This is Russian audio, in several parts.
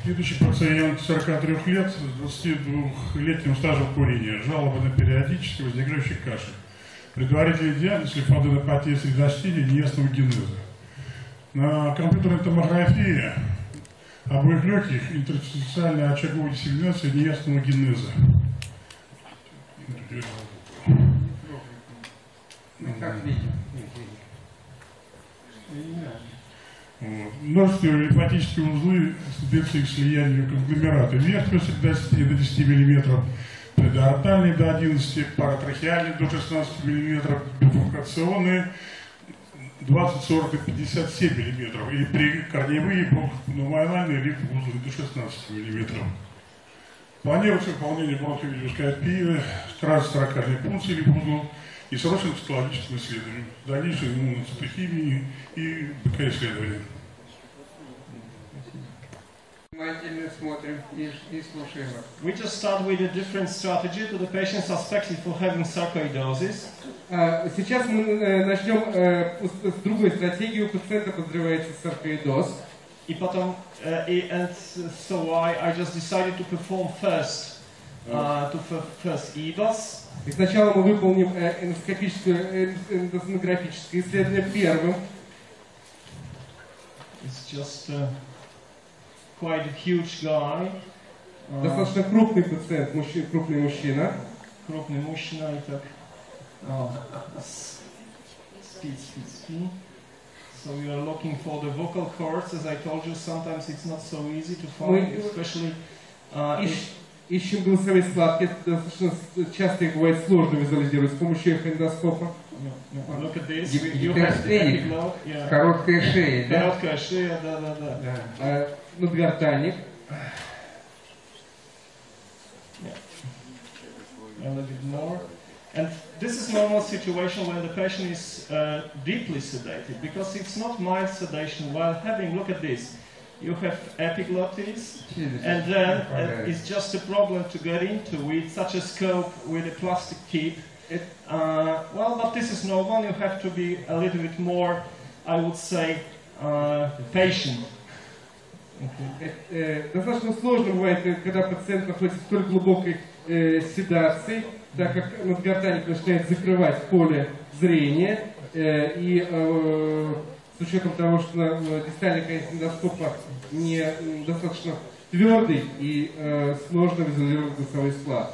Следующий пациент 43 лет с 22-летним стажем курения. Жалобы на периодически возникающий кашель. Предварительный диагноз лимфоаденопатия средостения неясного генеза. На компьютерной томографии обоих легких интерстициальная очаговая диссеминация неясного генеза. Как видим. Множество лимфатические узлы с их слиянию конгломерата. Верхнего средостения до 10 мм, предартальные до 11, паратрахеальные до 16 мм, бифуркационные 20, 40 и 57 мм, и прикорневые пневмональные лимфоузлы до 16 мм. Планируется выполнение бронховидоскопии, трансторакальной пункции лимфоузлов и срочным цитологическим исследованием, дальнейшей иммуноцитохимии и БК-исследованием. Внимательно смотрим и слушаем. We just start with a different strategy to the patient suspected for having sarcoidosis. Сейчас мы начнем с другой стратегии. У пациента подозревается саркоидоз. И потом, and so I just decided to perform first EBUS. И сначала мы выполним эндосонографическое исследование первым. It's just quite a huge guy. Достаточно крупный пациент, крупный мужчина. Крупный мужчина, и так. Speed. So we are looking for the vocal cords. As I told you, sometimes it's not so easy to find, especially. Ищем голосовые складки. Достаточно часто их бывает сложно визуализировать с помощью эндоскопа. Look at this. You have the epiglot. Yeah. Короткая шея, да? Короткая шея, да. Надгортанник. A little bit more. And this is normal situation when the patient is deeply sedated, because it's not mild sedation. While having, look at this, you have epiglottis, and then it's just a problem to get into with such a scope with a plastic tip. Well, but this is normal. You have to be a little bit more, I would say, patient. Достаточно сложно бывает, когда пациент находится в столь глубокой седации, так как надгортанник начинает закрывать поле зрения, и с учетом того, что дистальный конец эндоскопа не достаточно твердый, и сложно визуализировать голосовой склад.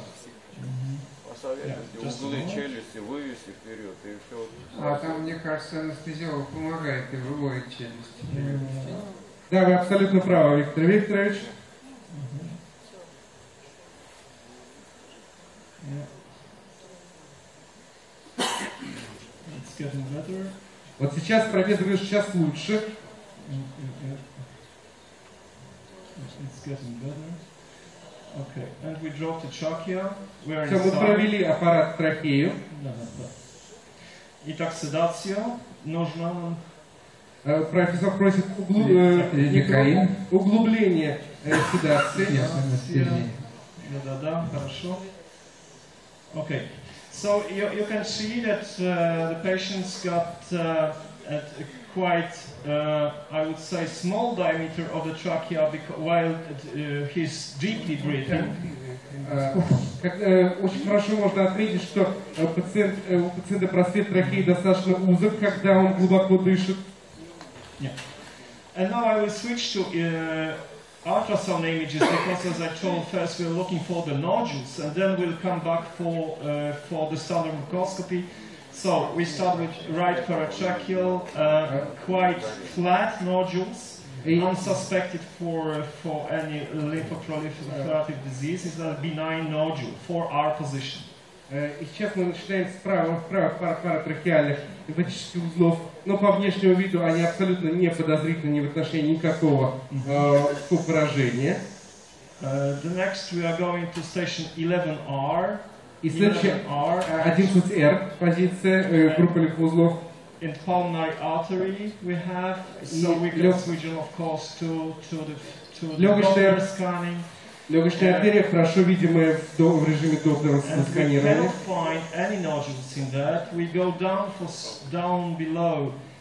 Углы челюсти вывести вперед и все. А там, мне кажется, анестезиолог помогает и выводит челюсть. Да, вы абсолютно правы, Виктор Викторович. Вот сейчас проветриваю, сейчас лучше. Okay, and we drop the trachea. Все, мы провели аппарат трахею. Итак, седация нужна нам. Профессор просит углубление седации. Да, хорошо. Okay, so you can see that the patient's got a quite, I would say, small diameter of the trachea while he's deeply breathing. Очень хорошо можно отметить, что у пациента просвет трахеи достаточно узок, когда он глубоко дышит. Yeah. And now I will switch to ultrasound images, because as I told first we're looking for the nodules, and then we'll come back for the standard microscopy. So we start with right paratracheal, quite flat nodules, unsuspected for any lymphoproliferative disease. It's a benign nodule for our position. И сейчас мы начинаем справа паратрахеальных лимфатических узлов, но по внешнему виду они абсолютно не подозрительны ни в отношении никакого поражения. The next we are going to station 11R. И следующая 11R позиция группы лимфоузлов. In pulmonary artery we have, so we can switch of course to the Doppler scanning. Легочная артерия хорошо видимая в режиме Доплеровского сканирования.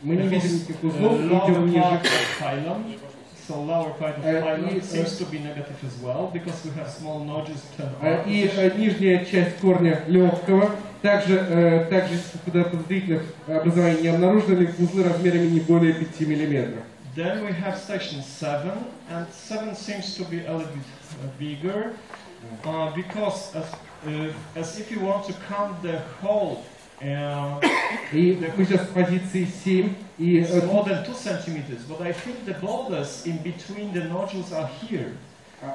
Мы не видим никаких узлов, идем ниже. so lower part of phylum seems to be negative as well, because we have small nodules. И нижняя часть корня легкого, также куда подозрительных образований не обнаружено, лимфоузлы размерами не более 5 мм. Then we have station 7, and 7 seems to be a little bit bigger, because as if you want to count the whole, и мы сейчас в позиции 7, и it's more than 2 centimeters, but I think the borders in between the nodules are here.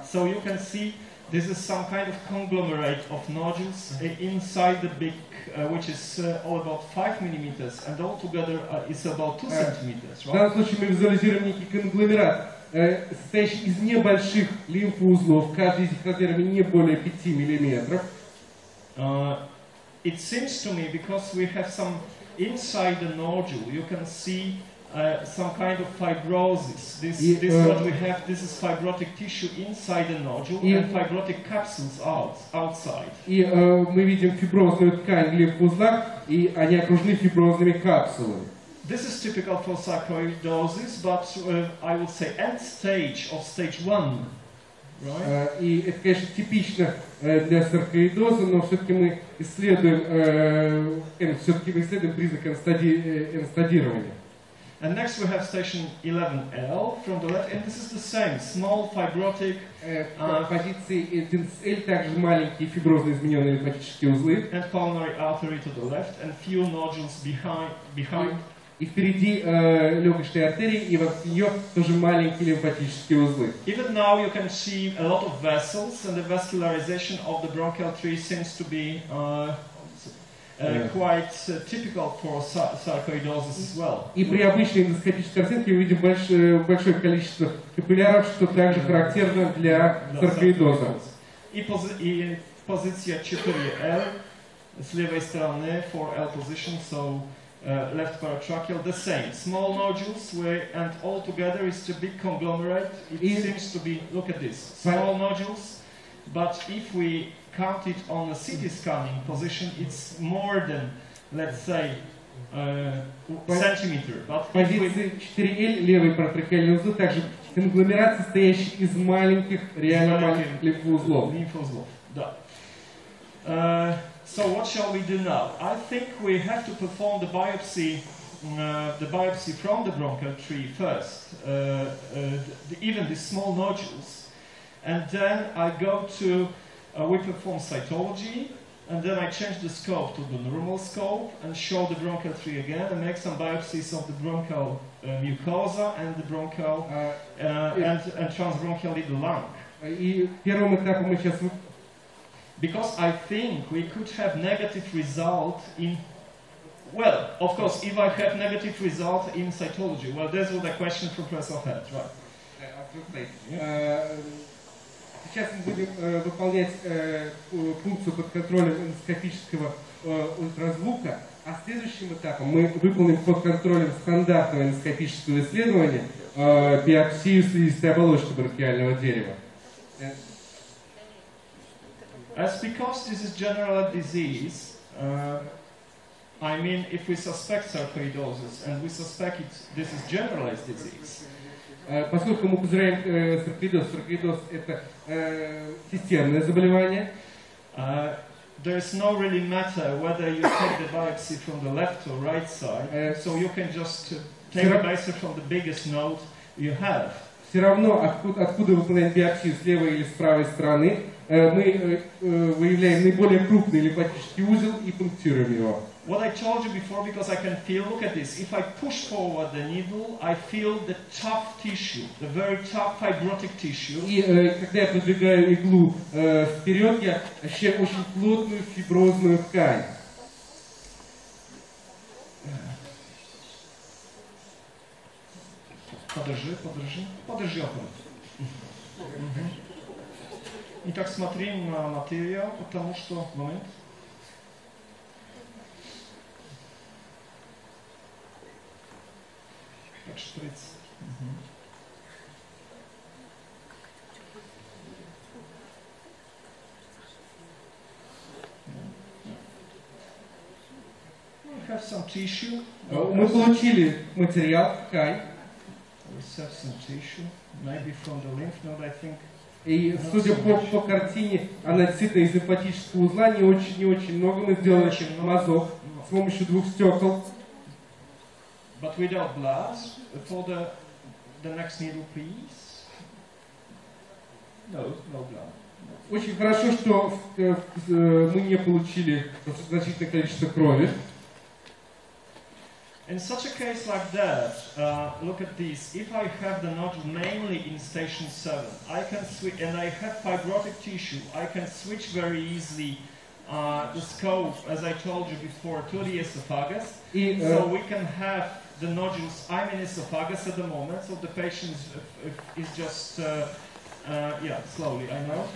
So you can see this is some kind of conglomerate of nodules inside the big, which is all about 5 millimeters, and altogether it's about 2 centimeters, В данном right? случае мы визуализируем некий конгломерат, состоящий из небольших лимфоузлов, каждый из них размерами не более 5 мм. It seems to me, because we have some inside the nodule, you can see some kind of fibrosis. This what we have. This is fibrotic tissue inside the nodule and fibrotic capsules outside. И мы видим фиброзную ткань в лимфоузлах, и они окружены фиброзными капсулами. This is typical for sarcoidosis, but I would say end stage of stage 1. Right? И это, конечно, типично для саркоидоза, но все-таки мы исследуем признак энстадирования. And next we have station 11L from the left, and this is the same, small fibrotic В позиции 11L также маленькие фиброзные измененные лимфатические узлы. and pulmonary artery to the left, and few nodules behind. И впереди легочной артерии, и вокруг нее тоже маленькие лимфатические узлы. Even now you can see a lot of vessels, and the vascularization of the bronchial tree seems to be quite typical for sarcoidosis as well. И при обычной эндоскопической картинке мы видим большое количество капилляров, что также характерно для саркоидоза. И позиция 4L с левой стороны, 4L position, so left paratracheal, the same. Small nodules, and all together is a big conglomerate. It seems to be, look at this, small nodules, but if we count it on a CT scanning position, it's more than, let's say, centimeter. But В позиции 4L левый паратрахеальный узел также конгломерат, состоящий из маленьких, реально маленьких лимфоузлов. Да. So what shall we do now? I think we have to perform the biopsy from the bronchial tree first, even the small nodules, and then I go to, we perform cytology, and then I change the scope to the normal scope and show the bronchial tree again and make some biopsies of the bronchial mucosa and the bronchial and transbronchially the lung. И первым этапом мы сейчас Because I think we could have negative result in, well, of course, if I have negative result in cytology, well, that's what the question from Professor had, right? Сейчас мы будем выполнять функцию под контролем эндоскопического ультразвука, а следующим этапом мы выполним под контролем стандартного эндоскопического исследования биопсию слизистой оболочки бронхиального дерева. As because this is general disease, I mean, if we suspect sarcoidosis and we suspect this is generalized disease. Поскольку мы подозреваем саркоидоз это системное заболевание. There is no really matter whether you take the biopsy from the left or right side, so you can just take the biopsy from the biggest node you have. Все равно, откуда выполняем биопсию, с левой или с правой стороны, мы выявляем наиболее крупный лимфатический узел и пунктируем его. What I told you before, because I can feel, look at this, if I push forward the needle, I feel the tough tissue, the very tough fibrotic tissue. И когда я продвигаю иглу вперед, я ощущаю очень плотную фиброзную ткань. Подержи аккуратно. Итак, смотрим на материал, потому что... Момент. Так, шприц. We have some tissue. Мы получили материал, ткань. have some tissue, maybe from the lymph node, I think. И судя по картине, она действительно из лимфатического узла, не очень много. Мы сделали мазок с помощью 2 стекол. But without blood, for the next needle, please. No blood. Очень хорошо, что мы не получили значительное количество крови. In such a case like that, look at this. If I have the nodule mainly in station 7, I can switch, and I have fibrotic tissue, I can switch very easily the scope, as I told you before, to the esophagus. So we can have the nodules. I'm in esophagus at the moment, so the patient is just, slowly, I know.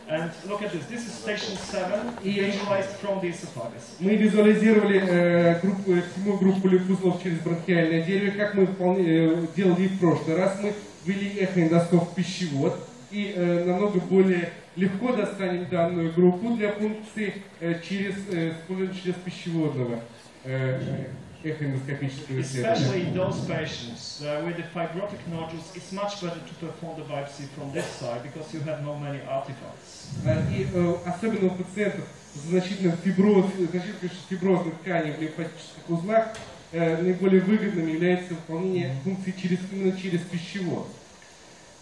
And look at this. This is station 7, visualized from the esophagus. Мы визуализировали седьмую группу лимфузлов через бронхиальное дерево, как мы делали в прошлый раз. Мы ввели эхоэндоскоп в пищевод и намного более легко достанем данную группу для пункции через пищеводного эхоэндоскопического исследования. Especially in those patients with the fibrotic nodules, it's much better to perform the biopsy from this side because you have no many artifacts. И особенно у пациентов с значительным фиброзной тканью в лимфатических узлах наиболее выгодным является выполнение функции именно через пищевод.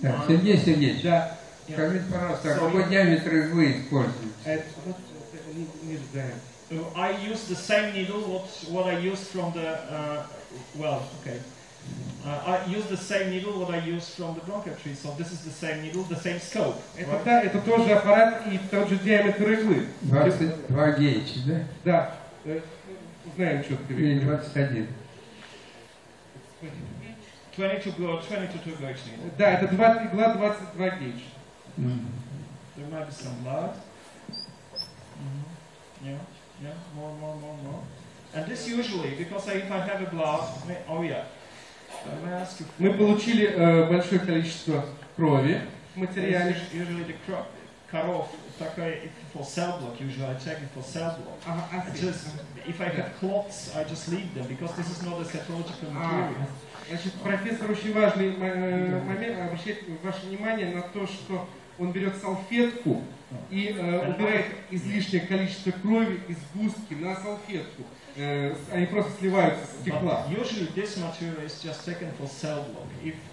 Так, Сергей Сергеевич, да. Скажите, пожалуйста, какой диаметр вы используете? I use the same needle what I used from the I use the same needle what I used from the bronchial tree. So this is the same needle, the same scope. Это тоже аппарат и тот же диаметр иглы. 22 гейдж, да? Да. Знаем четко. Или 21. 22 gauge needle. Да, это игла 22 гейдж. There might be some blood. Yeah, more. And this usually, because if I have a blood, мы получили большое количество крови в материале. Usually the коров, for cell block, usually I check it for cell block. If I have clots, I just leave them, because this is not a cytological material. Значит, профессор очень важный момент, обращает ваше внимание на то, что он берет салфетку и убирает излишнее количество крови из сгустки на салфетку. Они просто сливаются с стекла. Usually this material is just taken for cell block.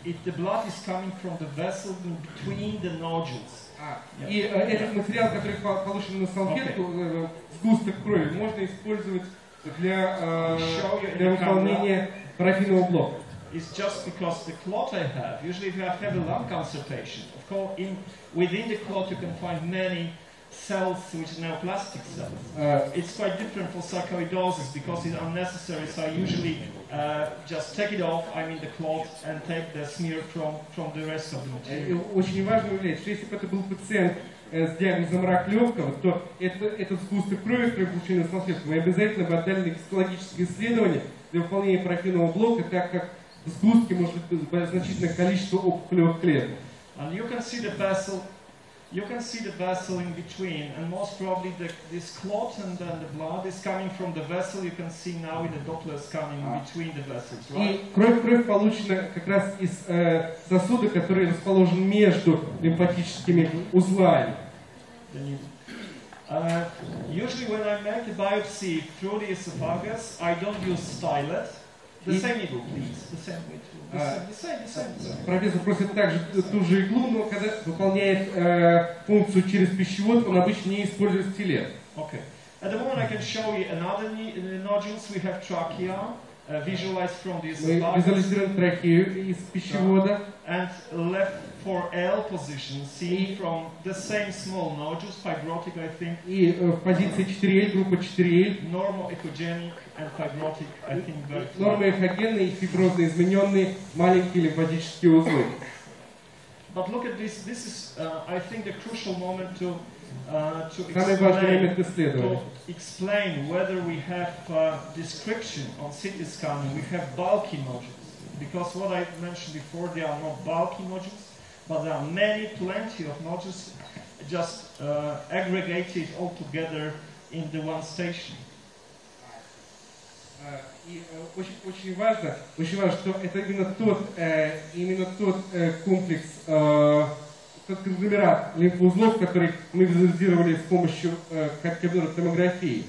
If the blood is coming from the vessel between the nodules. И этот материал, который получен на салфетку, сгусток крови, можно использовать для выполнения парафинового блока. It's just because the clot I have. Usually, if you have heavy lung cancer patient, of course, within the clot you can find many cells which are neoplastic cells. It's quite different for sarcoidosis because it's unnecessary. So I usually just take it off. I mean the clot and take the smear from the rest of the material. Очень важно является, что если бы это был пациент с диагнозом рак легкого, то этот сгусток крови, который получили на салфетку, мы обязательно бы отдали на гистологическое исследование для выполнения парафинового блока, так как в сгустке может быть значительное количество опухолевых клеток. And you can see the vessel. You can see the vessel in between, and most probably this clot and then the blood is coming from the vessel. You can see now in the Doppler scanning between the vessels, right? И кровь получена как раз из сосуда, который расположен между лимфатическими узлами. Usually when I make a biopsy through the esophagus, I don't use stylet. The same needle, please. The same. Профессор просит также ту же иглу, но когда выполняет функцию через пищевод, он обычно не использует стилет. Okay. At the moment I can show you another nodules. We have trachea, visualized from the esophagus. Мы визуализируем трахею из пищевода. And left 4L position, seen from the same small nodules, fibrotic, I think. И в позиции 4L, группа 4L. Normal echogenic and fibrotic, I think, very clear. Нормоэхогенные и фиброзно измененные маленькие лимфатические узлы. But look at this. This is, I think, the crucial moment to explain whether we have description on CT scanning. We have bulky nodules. Because what I mentioned before, they are not bulky nodules, but there are plenty of nodules just aggregated all together in the one station. И очень важно, что это именно тот комплекс, тот конгломерат лимфоузлов, который мы визуализировали с помощью компьютерной томографии.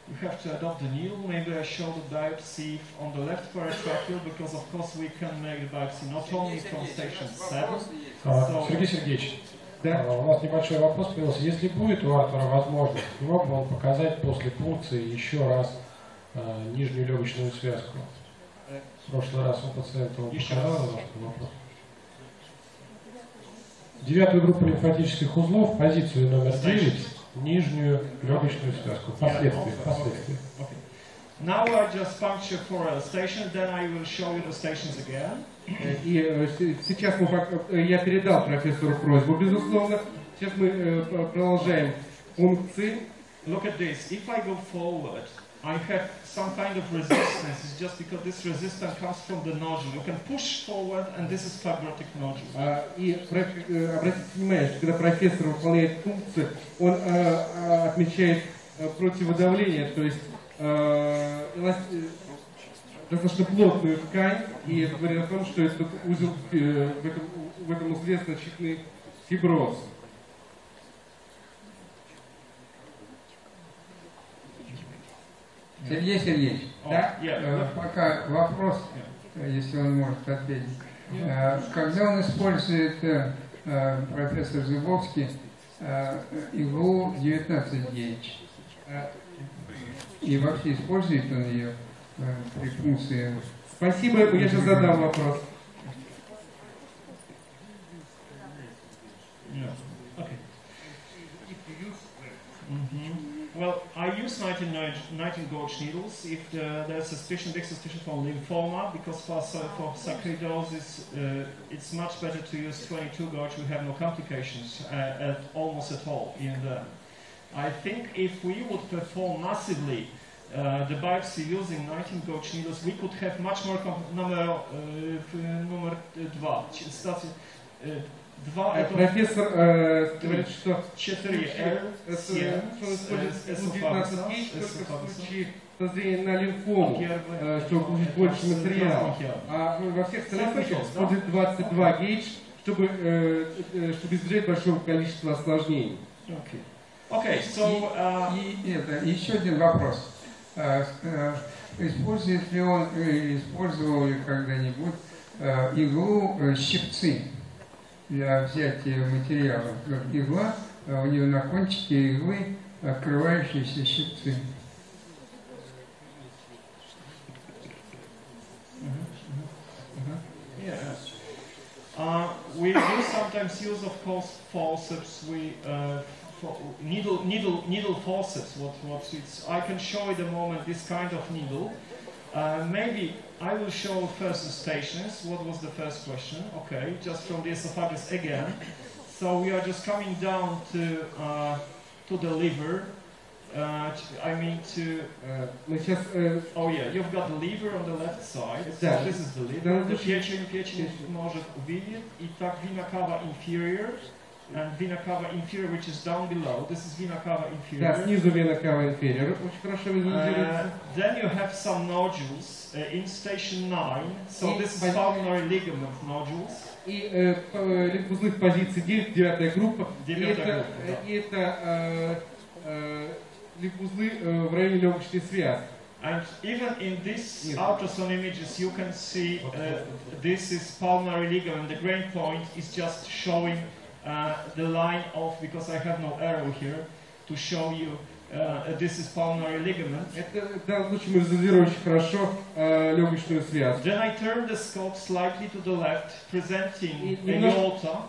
You have to adopt the needle. Maybe I show the biopsy on the left paratracheal because of course we can make the biopsy not only from station 7. Сергей Сергеевич, Да? у нас небольшой вопрос появился. Если будет у Артура возможность, мог бы он показать после пункции еще раз нижнюю легочную связку? В прошлый раз у пациента он показал немножко вопрос. 9-ю группу лимфатических узлов, позицию номер 9, нижнюю легочную связку. Последствия. Okay. Now I just puncture for a station, then I will show you the stations again. И сейчас я передал профессору просьбу, безусловно. Сейчас мы продолжаем функции. Look at this. If I go forward, I have some kind of resistance. It's just because this resistance comes from the nodule. You can push forward, and this is fibrotic nodule. И обратите внимание, что когда профессор выполняет функцию, он отмечает противодавление, то есть достаточно плотную ткань, и это говорит о том, что этот узел, в этом узле значительный фиброз. Сергей Сергеевич, Да? пока вопрос, если он может ответить. Когда он использует, профессор Szlubowski, ВГЛУ 19 гейдж, и вообще использует он ее при функции? Спасибо, я сейчас задам вопрос. Well, I use 19 gauge needles if there's big suspicion for lymphoma, because for Sarkoidose it's much better to use 22 gauge. We have no complications almost at all in them. I think if we would perform massively the biopsy using 19 gauge needles, we could have much more number 2. Профессор говорит, что 4L, в случае подозрения на лимфому, чтобы получить больше материала. А во всех остальных случаях используют 22 гейдж, чтобы избежать большого количества осложнений. Okay, so еще один вопрос. Использует ли он, или использовал ли когда-нибудь иглу щипцы для взятия материала? Игла, у нее на кончике иглы открывающиеся щипцы. We do sometimes use, of course, forceps. Needle forceps. I can show at the moment this kind of needle. Maybe I will show first the stations. What was the first question? Okay, just from the esophagus again. So we are just coming down to the liver. Oh yeah, you've got the liver on the left side. So this is the liver. The печень может увидеть. И так vena cava inferior. And vena cava inferior, which is down below. This is vena cava inferior. Да, снизу вена cava inferior. Очень хорошо визуализируется. Then you have some nodules in station 9. So this is pulmonary ligament nodules. И лимфузлы в позиции 9, 9-я группа. И это лимфузлы в районе легочной связки. And even in this ultrasound images, you can see this is pulmonary ligament. The grain point is just showing the line of, because I have no arrow here to show you this is pulmonary ligament. В данном случае мы визуализируем очень хорошо легочную связку. Then I turn the scope slightly to the left, presenting aorta.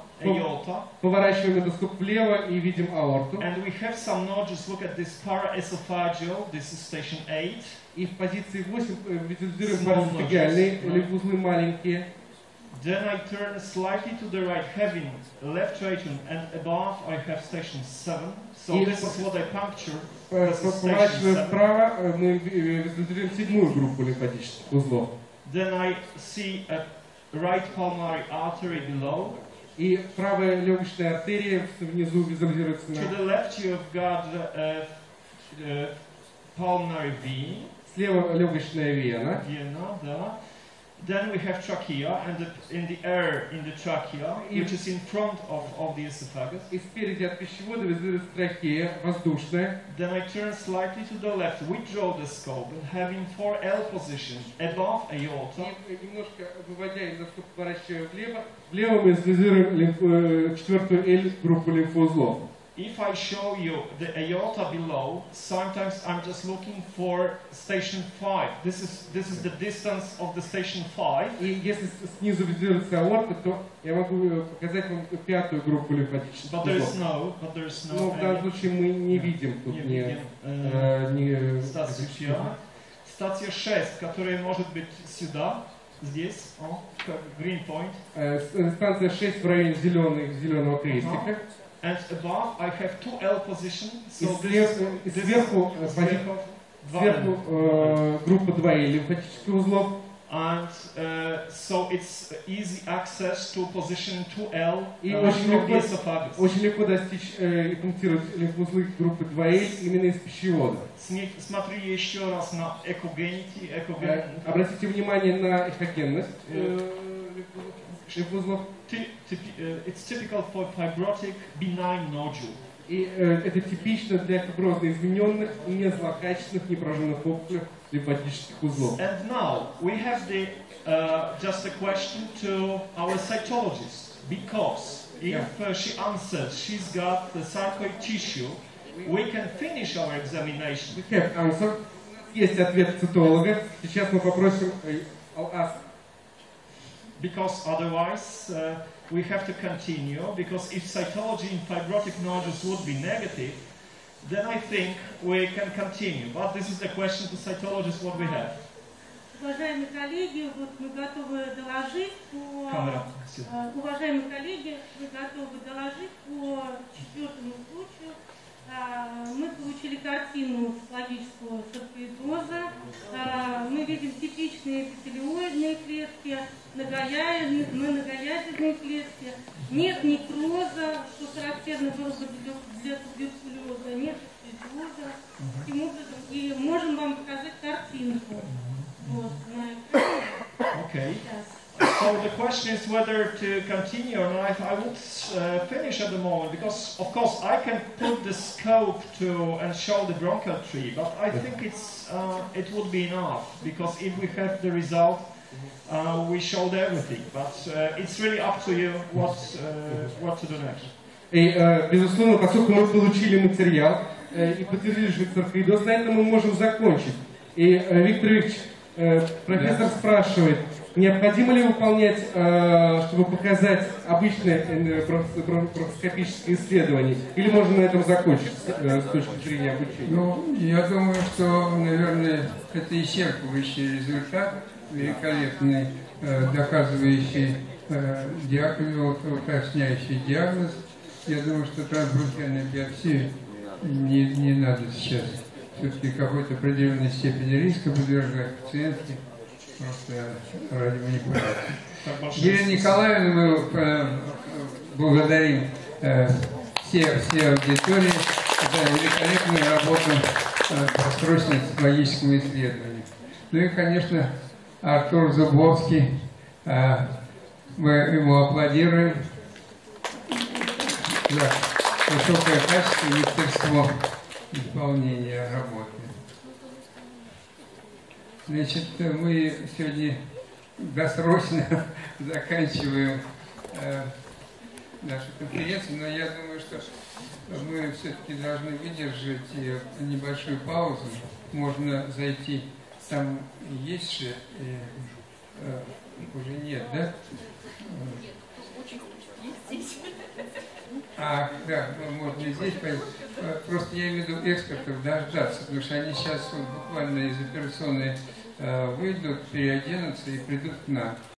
Поворачиваем эндоскоп влево и видим аорту. And we have some nodules. Look at this paraesophageal. This is station 8. И в позиции 8 визуализируем парасофагиальные лимфузлы маленькие. Then I turn slightly to the right, having left atrium, and above I have station 7. So this is what I puncture. Поворачиваем вправо, мы визуализируем 7-ю группу лимфатических узлов. Then I see a right pulmonary artery below. И правая легочная артерия внизу визуализируется. To the left you have got pulmonary vein. Слева легочная вена. Да. Then we have trachea, and in the air in the trachea, which is in front of the esophagus. И спереди от пищевода визуется трахея, воздушная. Then I turn slightly to the left, withdraw the scope, and having 4L position above aorta. И немножко выводя и насколько поворачивая влево мы визуируем четвертую L группу лимфоузлов. If I show you the aorta below, sometimes I'm just looking for station 5. This is the distance of the station 5. И если снизу визуируется аорта, то я могу показать вам пятую группу лимфатических узлов. But there's no. Но в данном случае мы не видим тут ни статья 6, которая может быть сюда, здесь, green point. Станция 6 в районе зеленого крестика. And above I have 2L position. So сверху группа 2L лимфатических узлов. And so it's easy access to position 2L и from the esophagus. Очень легко достичь и пунктировать лимфоузлы группы 2L именно из пищевода. Смотри еще раз на экогенити. Обратите внимание на эхогенность лимфоузлов. It's typical for fibrotic benign nodule. И это типично для фиброзно измененных, незлокачественных, непрожженных опухолей лимфатических узлов. And now we have just a question to our cytologist, because if she answers she's got the sarcoid tissue, we can finish our examination. We have answer. Есть ответ цитолога. Сейчас мы попросим because otherwise we have to continue, because if cytology in fibrotic nodules would be negative, then I think we can continue. But this is the question to cytologists what we have. Уважаемые коллеги, вот мы готовы доложить по четвертому случаю. Мы получили картину патологического саркоидоза. Мы видим типичные эпителиоидные клетки, многоядерные клетки. Нет некроза, что характерно было бы для туберкулеза, нет эпителиоза. Таким образом, и можем вам показать картинку. Вот, на экране. Okay. So the question is whether to continue or not. I would finish at the moment, because of course I can put the scope to and show the bronchial tree, but I think it would be enough, because if we have the result, we showed everything. But it's really up to you what to do next. И, безусловно, поскольку мы получили материал и подтвердили, что саркоидоз, на этом мы можем закончить. И Виктор Викторович, профессор спрашивает, необходимо ли выполнять, чтобы показать обычное бронхоскопическое исследование, или можно на этом закончить с точки зрения обучения? Ну, я думаю, что, наверное, это исчерпывающий результат, великолепный, доказывающий диагноз, уточняющий диагноз. Я думаю, что трансбронхиальную биопсию не надо сейчас все-таки какой-то определенной степени риска подвергать пациентке. Просто ради манипуляции. Елену Николаевну мы благодарим все аудитории за великолепную работу по срочному цитологическому исследованию. Ну и, конечно, Артур Szlubowski, мы ему аплодируем за высокое качество и мастерство исполнения работы. Значит, мы сегодня досрочно заканчиваем нашу конференцию, но я думаю, что мы все-таки должны выдержать небольшую паузу. Можно зайти, там есть же, уже нет, да? Да, можно и здесь пойти. Просто я имею в виду экспертов дождаться, потому что они сейчас буквально из операционной выйдут, переоденутся и придут к нам.